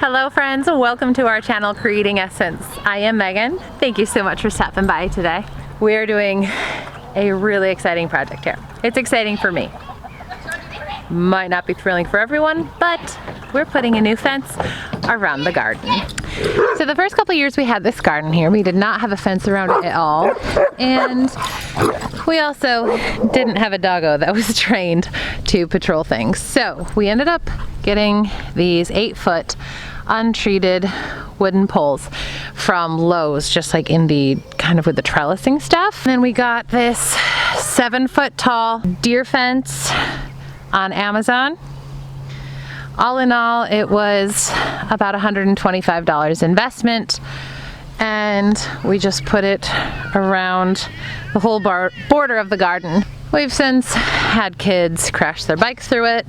Hello friends, welcome to our channel Creating Essence. I am Megan. Thank you so much for stopping by today. We are doing a really exciting project here. It's exciting for me. Might not be thrilling for everyone, but we're putting a new fence around the garden. So the first couple years we had this garden here, we did not have a fence around it at all. And we also didn't have a doggo that was trained to patrol things. So we ended up getting these 8-foot untreated wooden poles from Lowe's, just like in the kind of with the trellising stuff. And then we got this 7-foot tall deer fence on Amazon. All in all, it was about $125 investment, and we just put it around the whole border of the garden. We've since had kids crash their bikes through it,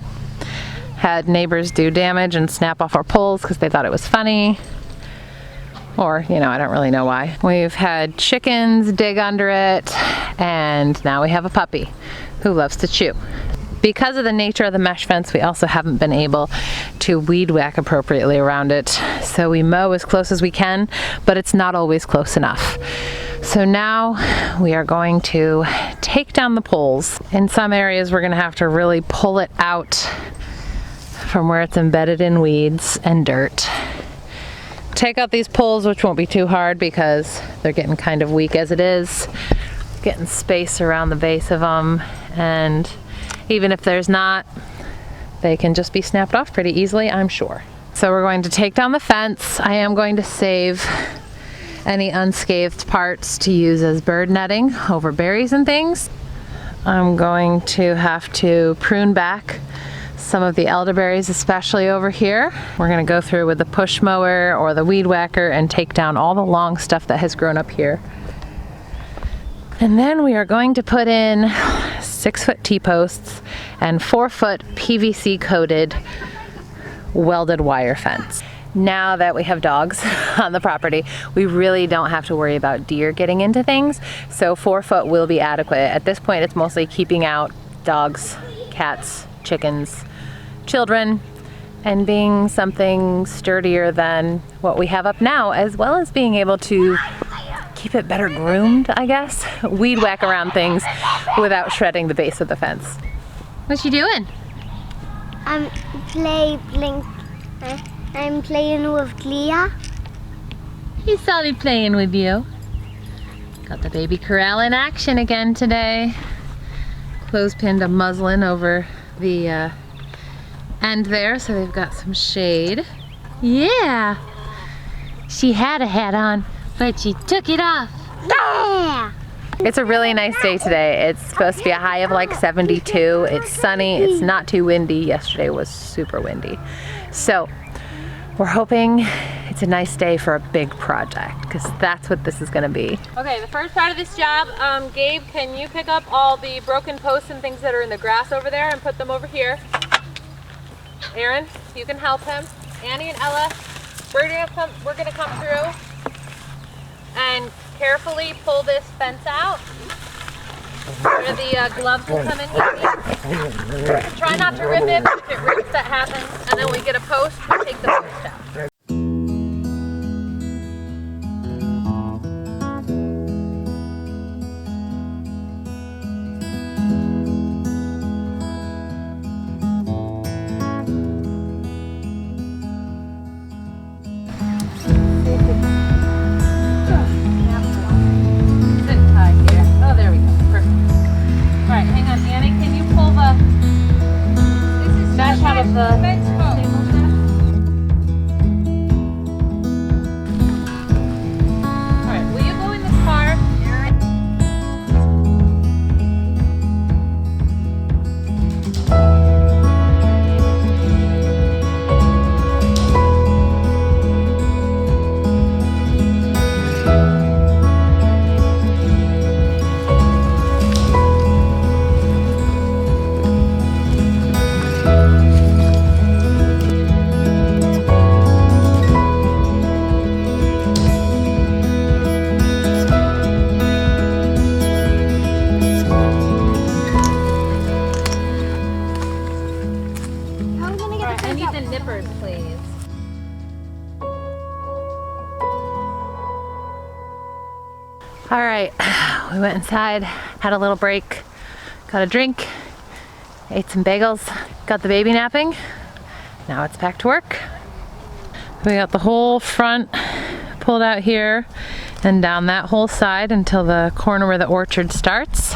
had neighbors do damage and snap off our poles because they thought it was funny, or, you know, I don't really know why. We've had chickens dig under it, and now we have a puppy who loves to chew. Because of the nature of the mesh fence, we also haven't been able to weed whack appropriately around it. So we mow as close as we can, but it's not always close enough. So now we are going to take down the poles. In some areas, we're gonna have to really pull it out from where it's embedded in weeds and dirt. Take out these poles, which won't be too hard because they're getting kind of weak as it is. Getting space around the base of them, and even if there's not, they can just be snapped off pretty easily, I'm sure. So we're going to take down the fence. I am going to save any unscathed parts to use as bird netting over berries and things. I'm going to have to prune back some of the elderberries, especially over here. We're gonna go through with the push mower or the weed whacker and take down all the long stuff that has grown up here. And then we are going to put in 6-foot T-posts and 4-foot PVC coated welded wire fence. Now that we have dogs on the property, we really don't have to worry about deer getting into things, so 4-foot will be adequate. At this point, it's mostly keeping out dogs, cats, chickens, children, and being something sturdier than what we have up now, as well as being able to keep it better groomed, I guess. Weed whack around things without shredding the base of the fence. What you doing? I'm playing with Clea. He's Solly playing with you. Got the baby corral in action again today. Clothespinned a muslin over the end there, so they've got some shade. Yeah. She had a hat on, but she took it off. Yeah! It's a really nice day today. It's supposed to be a high of like 72. It's sunny, it's not too windy. Yesterday was super windy. So we're hoping it's a nice day for a big project, because that's what this is gonna be. Okay, the first part of this job, Gabe, can you pick up all the broken posts and things that are in the grass over there and put them over here? Aaron, you can help him. Annie and Ella, we're gonna come through and carefully pull this fence out where the gloves will come in handy. Try not to rip it. If it rips, that happens. And then we get a post, we take the post out. Mesh out of the table set. All right, we went inside, had a little break, got a drink, ate some bagels, got the baby napping. Now it's back to work. We got the whole front pulled out here and down that whole side until the corner where the orchard starts.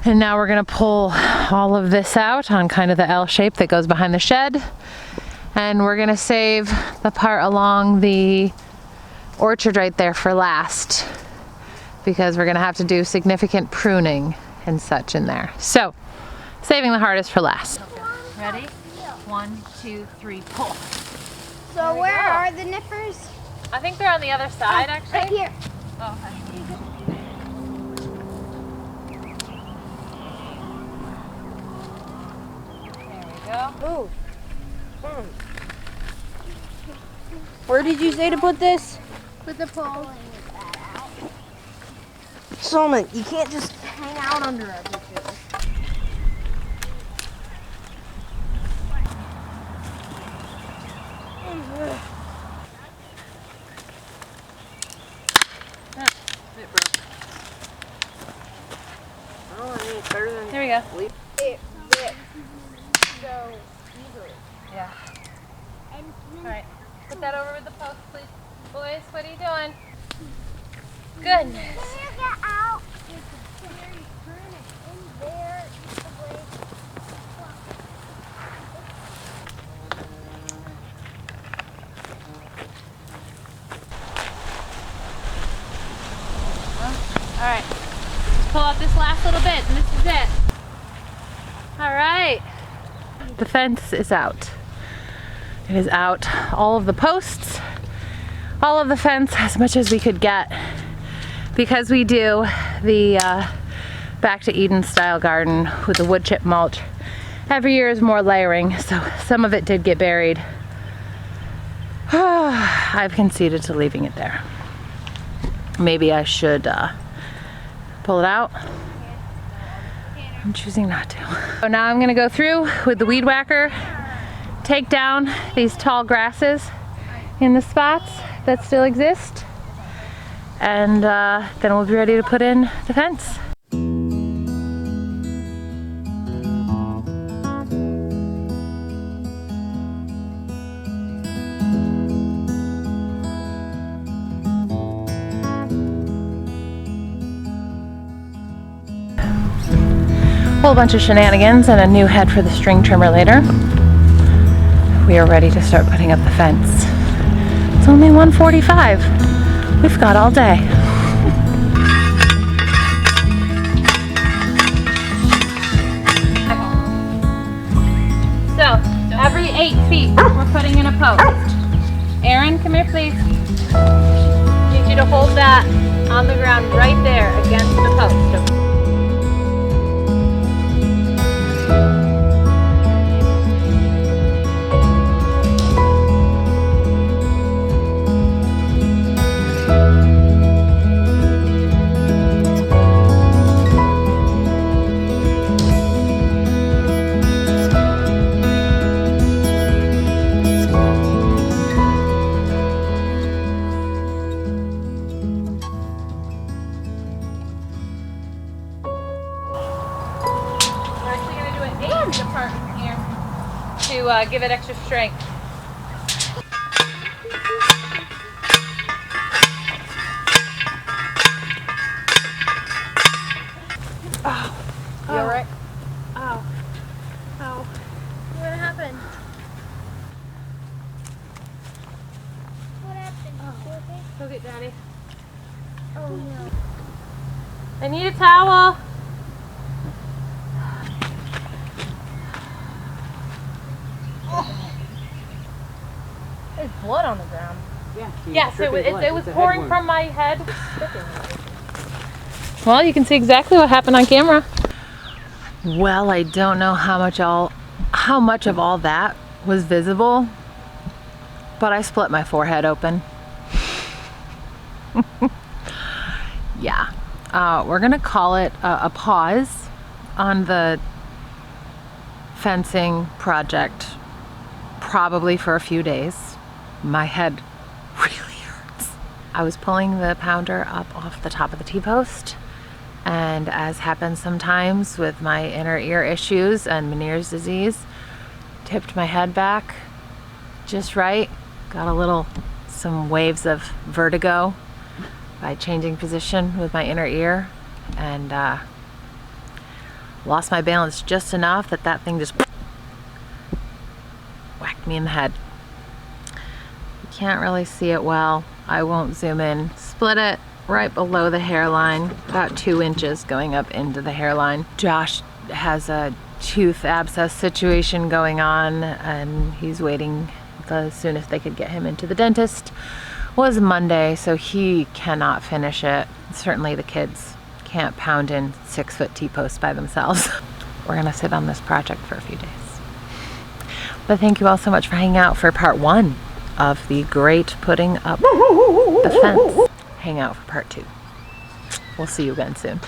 And now we're gonna pull all of this out on kind of the L shape that goes behind the shed. And we're gonna save the part along the orchard right there for last, because we're gonna have to do significant pruning and such in there. So, saving the hardest for last. Ready? 1, 2, 3, pull. So where are the nippers? I think they're on the other side, actually. Right here. Oh, okay. There we go. Ooh. Where did you say to put this? With the pole. Solomon, you can't just hang out under everything. It broke. Oh, I mean, it's better than There we go. It ripped so easily. Yeah. All right. Put that over with the post, please. Boys, what are you doing? Goodness. Can you get out? There you turn it in there. The way. All right. Let's pull out this last little bit, and this is it. All right. The fence is out. It is out. All of the posts, all of the fence, as much as we could get, because we do the Back to Eden style garden with the wood chip mulch. Every year is more layering, so some of it did get buried. I've conceded to leaving it there. Maybe I should pull it out. I'm choosing not to. So now I'm gonna go through with the weed whacker, take down these tall grasses in the spots that still exist, and then we'll be ready to put in the fence. Whole bunch of shenanigans and a new head for the string trimmer later. We are ready to start putting up the fence. It's only 1:45. We've got all day. So, every 8 feet, we're putting in a post. Aaron, come here, please. Need you to hold that on the ground right there against the post. Apart from here to give it extra strength. Oh, you all right? Ow, ow. What happened? What happened? You okay? Go get Daddy. Oh no. I need a towel. There's blood on the ground. Yeah. Yes, it was pouring from my head. Well, you can see exactly what happened on camera. Well, I don't know how much of all that was visible, but I split my forehead open. Yeah. We're gonna call it a pause on the fencing project, probably for a few days. My head really hurts. I was pulling the pounder up off the top of the T-post, and as happens sometimes with my inner ear issues and Meniere's disease, tipped my head back just right, got some waves of vertigo by changing position with my inner ear, and lost my balance just enough that thing just whacked me in the head. You can't really see it well. I won't zoom in. Split it right below the hairline, about 2 inches going up into the hairline. Josh has a tooth abscess situation going on, and he's waiting. The soonest they could get him into the dentist was Monday, so he cannot finish it. Certainly the kids can't pound in 6-foot T-posts by themselves. We're gonna sit on this project for a few days. But thank you all so much for hanging out for part 1 of the great putting up the fence. Hang out for part 2. We'll see you again soon.